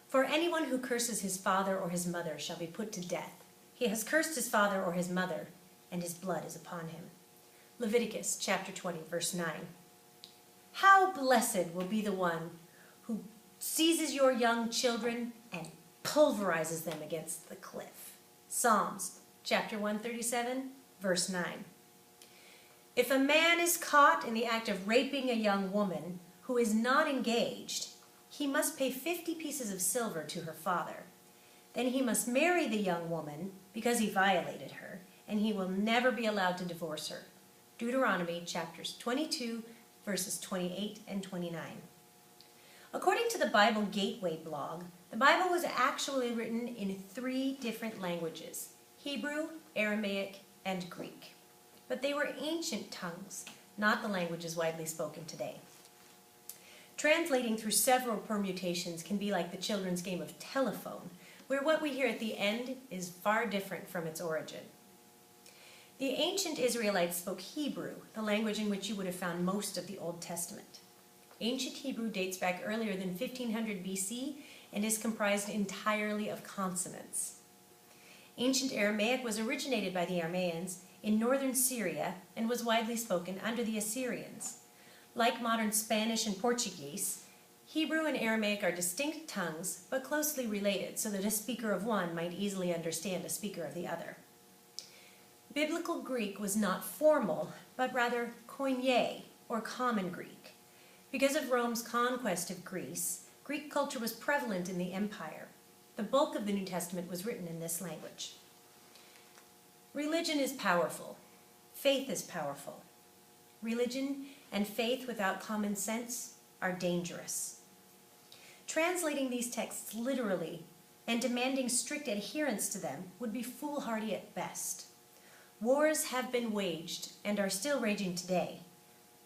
For anyone who curses his father or his mother shall be put to death. He has cursed his father or his mother, and his blood is upon him. Leviticus chapter 20, verse 9. How blessed will be the one who seizes your young children and pulverizes them against the cliff. Psalms chapter 137, verse 9. If a man is caught in the act of raping a young woman who is not engaged, he must pay 50 pieces of silver to her father. Then he must marry the young woman because he violated her, and he will never be allowed to divorce her. Deuteronomy chapters 22, verses 28 and 29. According to the Bible Gateway blog, the Bible was actually written in 3 different languages: Hebrew, Aramaic, and Greek. But they were ancient tongues, not the languages widely spoken today. Translating through several permutations can be like the children's game of telephone, where what we hear at the end is far different from its origin. The ancient Israelites spoke Hebrew, the language in which you would have found most of the Old Testament. Ancient Hebrew dates back earlier than 1500 BC and is comprised entirely of consonants. Ancient Aramaic was originated by the Aramaeans in northern Syria and was widely spoken under the Assyrians. Like modern Spanish and Portuguese, Hebrew and Aramaic are distinct tongues, but closely related, so that a speaker of one might easily understand a speaker of the other. Biblical Greek was not formal, but rather koine, or common Greek. Because of Rome's conquest of Greece, Greek culture was prevalent in the empire. The bulk of the New Testament was written in this language. Religion is powerful. Faith is powerful. Religion and faith without common sense are dangerous. Translating these texts literally and demanding strict adherence to them would be foolhardy at best. Wars have been waged, and are still raging today,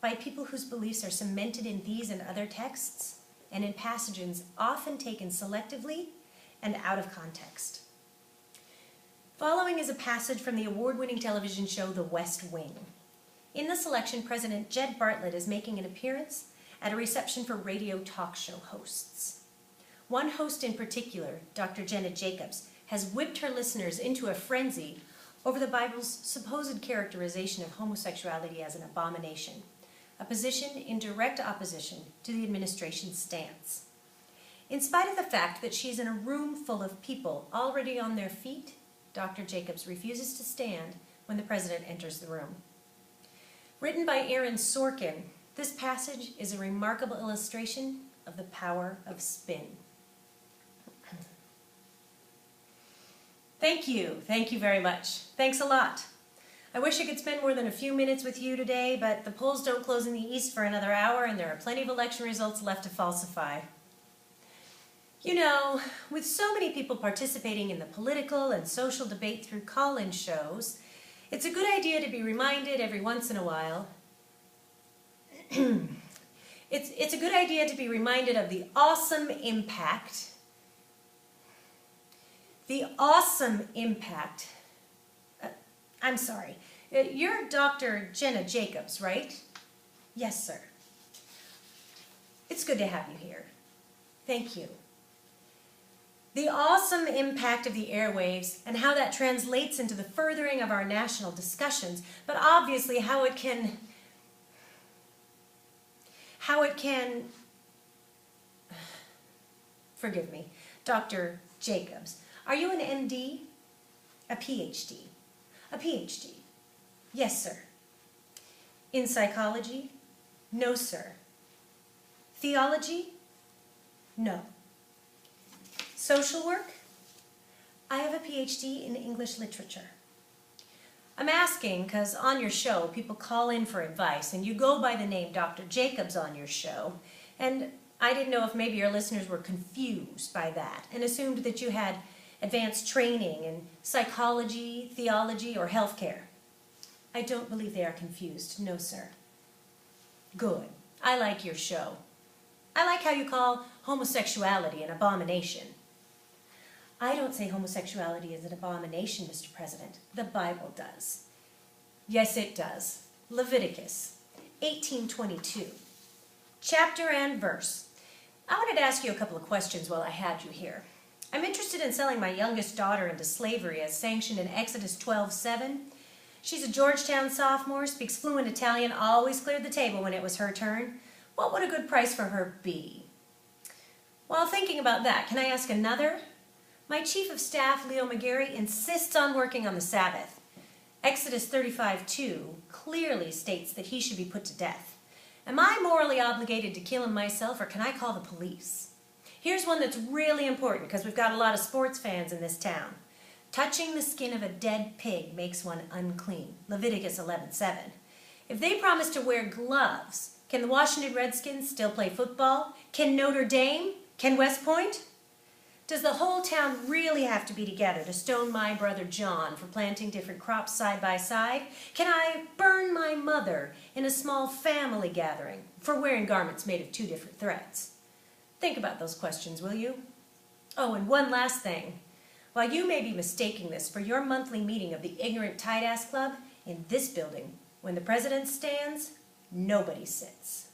by people whose beliefs are cemented in these and other texts, and in passages often taken selectively and out of context. Following is a passage from the award-winning television show The West Wing. In the selection, President Jed Bartlett is making an appearance at a reception for radio talk show hosts. One host in particular, Dr. Jenna Jacobs, has whipped her listeners into a frenzy over the Bible's supposed characterization of homosexuality as an abomination, a position in direct opposition to the administration's stance. In spite of the fact that she's in a room full of people already on their feet, Dr. Jacobs refuses to stand when the president enters the room. Written by Aaron Sorkin, this passage is a remarkable illustration of the power of spin. Thank you very much. Thanks a lot. I wish I could spend more than a few minutes with you today, but the polls don't close in the East for another hour, and there are plenty of election results left to falsify. You know, with so many people participating in the political and social debate through call-in shows, it's a good idea to be reminded every once in a while. It's a good idea to be reminded of the awesome impact. I'm sorry. You're Dr. Jenna Jacobs, right? Yes, sir. It's good to have you here. Thank you. The awesome impact of the airwaves and how that translates into the furthering of our national discussions, but obviously how it can, forgive me, Dr. Jacobs, are you an MD? A PhD? A PhD? Yes, sir. In psychology? No, sir. Theology? No. Social work? I have a PhD in English literature. I'm asking because on your show, people call in for advice, and you go by the name Dr. Jacobs on your show, and I didn't know if maybe your listeners were confused by that and assumed that you had advanced training in psychology, theology, or healthcare. I don't believe they are confused. No, sir. Good. I like your show. I like how you call homosexuality an abomination. I don't say homosexuality is an abomination, Mr. President. The Bible does. Yes, it does. Leviticus 18:22. Chapter and verse. I wanted to ask you a couple of questions while I had you here. I'm interested in selling my youngest daughter into slavery as sanctioned in Exodus 12:7. She's a Georgetown sophomore, speaks fluent Italian, always cleared the table when it was her turn. What would a good price for her be? While thinking about that, can I ask another? My Chief of Staff, Leo McGarry, insists on working on the Sabbath. Exodus 35:2 clearly states that he should be put to death. Am I morally obligated to kill him myself, or can I call the police? Here's one that's really important because we've got a lot of sports fans in this town. Touching the skin of a dead pig makes one unclean. Leviticus 11:7. If they promise to wear gloves, can the Washington Redskins still play football? Can Notre Dame? Can West Point? Does the whole town really have to be together to stone my brother John for planting different crops side by side? Can I burn my mother in a small family gathering for wearing garments made of two different threads? Think about those questions, will you? Oh, and one last thing. While you may be mistaking this for your monthly meeting of the Ignorant Tight Ass Club, in this building, when the president stands, nobody sits.